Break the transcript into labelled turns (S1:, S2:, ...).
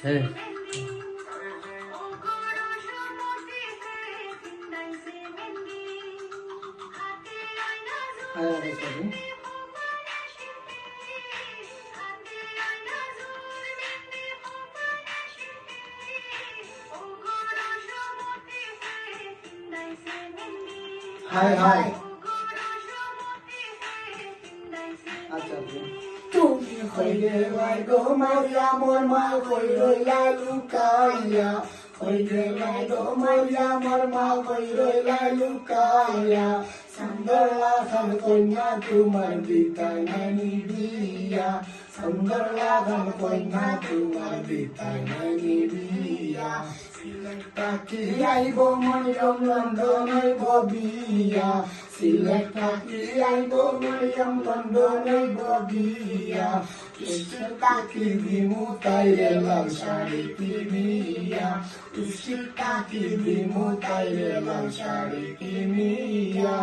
S1: হ্যাঁ
S2: high high আচ্ছা তুমি হইলে লাই গো মারিয়া মোর মা কই রইলা লুকাইয়া হইলে লাই গো মারিয়া মোর মা কই রইলা লুকাইয়া সুন্দর লাগান কন্যা তোমার বিতাই নানি বিয়া সুন্দর লাগান কন্যা তোমার বিতাই নানি বিয়া সিলেট পাখি আইব মরিয়ম লন্ডনের ববিয়া সিলেট পাখি আইব মরিয়ম লন্ডনের ববিয়া কৃষ্ণ পাখি দিমু তাইরে লাল শাড়ি কিনিয়া কৃষ্ণ পাখি দিমু তাইরে লাল শাড়ি কিনিয়া